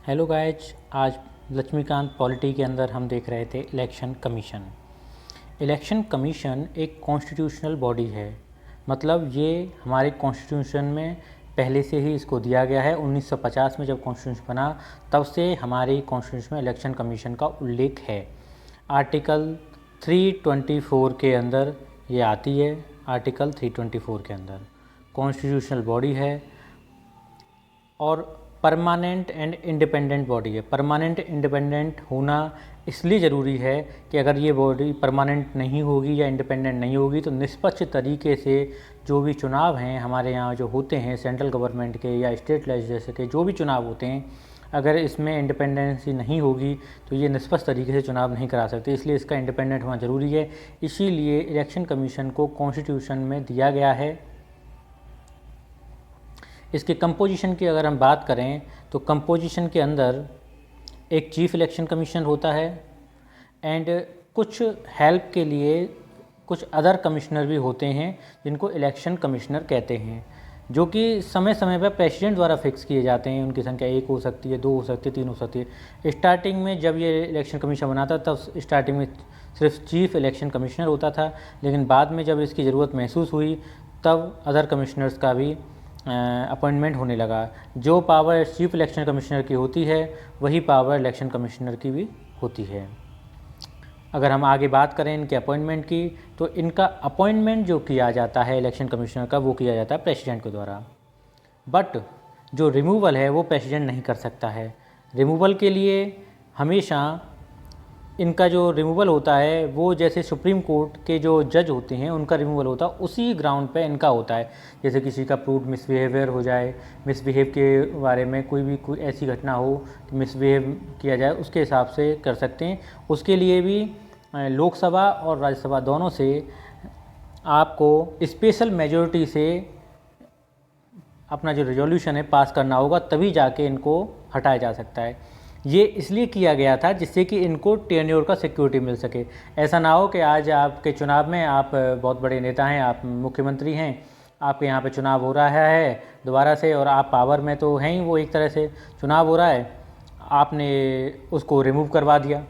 Hello guys, आज Laxmikant polity के अंदर हम देख रहे थे इलेक्शन कमीशन। इलेक्शन कमीशन एक कॉन्स्टिट्यूशनल बॉडी है, मतलब ये हमारे कॉन्स्टिट्यूशन में पहले से ही इसको दिया गया है। 1950 में जब कॉन्स्टिट्यूशन बना तब से हमारे कॉन्स्टिट्यूशन में इलेक्शन कमीशन का उल्लेख है। आर्टिकल 324 के अंदर ये आती है। आर्टिकल 324 के अंदर कॉन्स्टिट्यूशनल बॉडी है और परमानेंट एंड इंडिपेंडेंट बॉडी है। परमानेंट इंडिपेंडेंट होना इसलिए ज़रूरी है कि अगर ये बॉडी परमानेंट नहीं होगी या इंडिपेंडेंट नहीं होगी तो निष्पक्ष तरीके से जो भी चुनाव हैं हमारे यहाँ जो होते हैं सेंट्रल गवर्नमेंट के या स्टेट लेजिस्लेचर के जो भी चुनाव होते हैं, अगर इसमें इंडिपेंडेंसी नहीं होगी तो ये निष्पक्ष तरीके से चुनाव नहीं करा सकते। इसलिए इसका इंडिपेंडेंट होना ज़रूरी है। इसीलिए इलेक्शन कमीशन को कॉन्स्टिट्यूशन में दिया गया है। इसके कंपोजिशन की अगर हम बात करें तो कंपोजिशन के अंदर एक चीफ इलेक्शन कमीशनर होता है एंड कुछ हेल्प के लिए कुछ अदर कमिश्नर भी होते हैं जिनको इलेक्शन कमिश्नर कहते हैं, जो कि समय समय पर प्रेसिडेंट द्वारा फिक्स किए जाते हैं। उनकी संख्या 1 हो सकती है, 2 हो सकती है, 3 हो सकती है। स्टार्टिंग में जब ये इलेक्शन कमीशन बना था तब स्टार्टिंग में सिर्फ चीफ इलेक्शन कमिश्नर होता था, लेकिन बाद में जब इसकी ज़रूरत महसूस हुई तब अदर कमिश्नर्स का भी अपॉइंटमेंट होने लगा। जो पावर चीफ इलेक्शन कमिश्नर की होती है वही पावर इलेक्शन कमिश्नर की भी होती है। अगर हम आगे बात करें इनके अपॉइंटमेंट की तो इनका अपॉइंटमेंट जो किया जाता है इलेक्शन कमिश्नर का वो किया जाता है प्रेसिडेंट के द्वारा, बट जो रिमूवल है वो प्रेसिडेंट नहीं कर सकता है। रिमूवल के लिए हमेशा इनका जो रिमूवल होता है वो जैसे सुप्रीम कोर्ट के जो जज होते हैं उनका रिमूवल होता है उसी ग्राउंड पे इनका होता है। जैसे किसी का प्रूव मिसबिहेवियर हो जाए, मिसबिहेव के बारे में कोई ऐसी घटना हो कि मिसबिहेव किया जाए, उसके हिसाब से कर सकते हैं। उसके लिए भी लोकसभा और राज्यसभा दोनों से आपको स्पेशल मेजॉरिटी से अपना जो रेजोल्यूशन है पास करना होगा, तभी जाके इनको हटाया जा सकता है। ये इसलिए किया गया था जिससे कि इनको टेन्योर का सिक्योरिटी मिल सके। ऐसा ना हो कि आज आपके चुनाव में आप बहुत बड़े नेता हैं, आप मुख्यमंत्री हैं, आपके यहाँ पे चुनाव हो रहा है दोबारा से और आप पावर में तो हैं ही, वो एक तरह से चुनाव हो रहा है, आपने उसको रिमूव करवा दिया।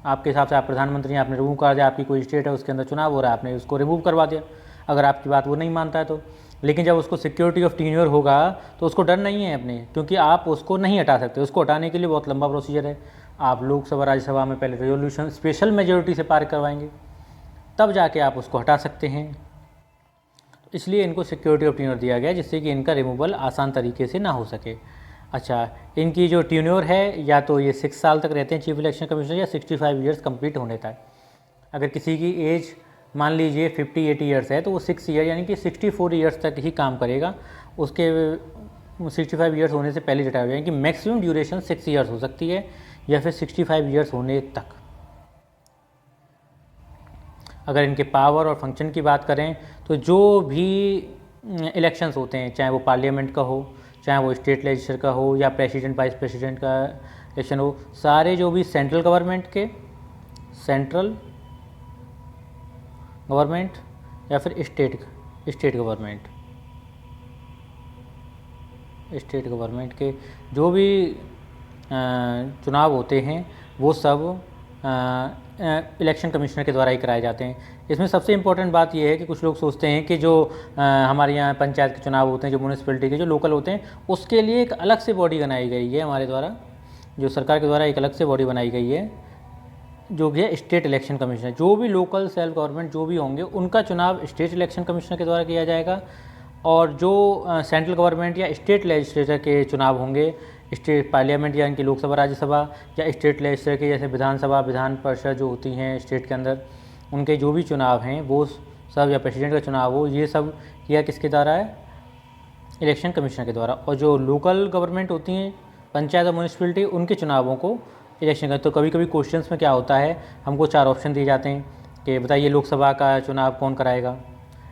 आपके हिसाब से आप प्रधानमंत्री हैं, आपने रिमूव कर दिया। आपकी कोई स्टेट है उसके अंदर चुनाव हो रहा है, आपने उसको रिमूव करवा दिया, अगर आपकी बात वो नहीं मानता है तो। लेकिन जब उसको सिक्योरिटी ऑफ टेन्योर होगा तो उसको डर नहीं है अपने, क्योंकि आप उसको नहीं हटा सकते। उसको हटाने के लिए बहुत लंबा प्रोसीजर है। आप लोकसभा राज्यसभा में पहले रेजोल्यूशन स्पेशल मेजोरिटी से पार करवाएंगे, तब जाके आप उसको हटा सकते हैं। इसलिए इनको सिक्योरिटी ऑफ टेन्योर दिया गया जिससे कि इनका रिमूवल आसान तरीके से ना हो सके। अच्छा, इनकी जो टेन्योर है या तो ये 6 साल तक रहते हैं चीफ इलेक्शन कमिश्नर, या 65 ईयर्स कंप्लीट होने तक। अगर किसी की एज मान लीजिए 50-80 ईयर्स है तो वो 6 ईयर यानी कि 64 ईयर्स तक ही काम करेगा। उसके 65 ईयर्स होने से पहले रिटायर हो जाएंगे। कि मैक्सिमम ड्यूरेशन 6 ईयर्स हो सकती है या फिर 65 ईयर्स होने तक। अगर इनके पावर और फंक्शन की बात करें तो जो भी इलेक्शंस होते हैं, चाहे वो पार्लियामेंट का हो, चाहे वो स्टेट लेजिस्लेचर का हो या प्रेसिडेंट वाइस प्रेसिडेंट का इलेक्शन हो, सारे जो भी सेंट्रल गवर्नमेंट या फिर स्टेट गवर्नमेंट के जो भी चुनाव होते हैं वो सब इलेक्शन कमिश्नर के द्वारा ही कराए जाते हैं। इसमें सबसे इम्पोर्टेंट बात यह है कि कुछ लोग सोचते हैं कि जो हमारे यहाँ पंचायत के चुनाव होते हैं, जो म्यूनिसिपैलिटी के जो लोकल होते हैं, उसके लिए एक अलग से बॉडी बनाई गई है हमारे द्वारा, जो सरकार के द्वारा एक अलग से बॉडी बनाई गई है, जो कि है स्टेट इलेक्शन कमिश्नर। जो भी लोकल सेल्फ गवर्नमेंट जो भी होंगे उनका चुनाव स्टेट इलेक्शन कमिश्नर के द्वारा किया जाएगा, और जो सेंट्रल गवर्नमेंट या स्टेट लेजिस्लेचर के चुनाव होंगे, स्टेट पार्लियामेंट या इनकी लोकसभा राज्यसभा या स्टेट लेजिस्लेचर के जैसे विधानसभा विधान परिषद जो होती हैं स्टेट के अंदर, उनके जो भी चुनाव हैं वो सब, या प्रेसिडेंट का चुनाव हो, ये सब किया किसके द्वारा है? इलेक्शन कमिश्नर के द्वारा। और जो लोकल गवर्नमेंट होती हैं, पंचायत और म्यूनिसिपैलिटी, उनके चुनावों को इलेक्शन का। तो कभी कभी क्वेश्चंस में क्या होता है, हमको 4 ऑप्शन दिए जाते हैं कि बताइए लोकसभा का चुनाव कौन कराएगा,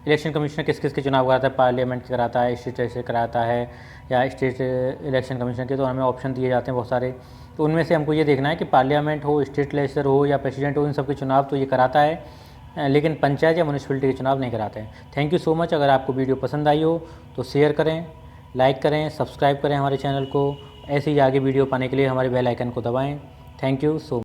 इलेक्शन कमिश्नर किस किस के चुनाव कराता है, पार्लियामेंट के कराता है, स्टेट से कराता है या स्टेट इलेक्शन कमिश्नर के। तो हमें ऑप्शन दिए जाते हैं बहुत सारे, तो उनमें से हमको ये देखना है कि पार्लियामेंट हो, स्टेट लेजिस्लेचर हो या प्रेसिडेंट हो, इन सब के चुनाव तो ये कराता है, लेकिन पंचायत या म्यूनिसिपैलिटी के चुनाव नहीं कराते हैं। Thank you so much. अगर आपको वीडियो पसंद आई हो तो शेयर करें, लाइक करें, सब्सक्राइब करें हमारे चैनल को ऐसे ही आगे वीडियो पाने के लिए हमारे बेल आइकन को दबाएं। Thank you so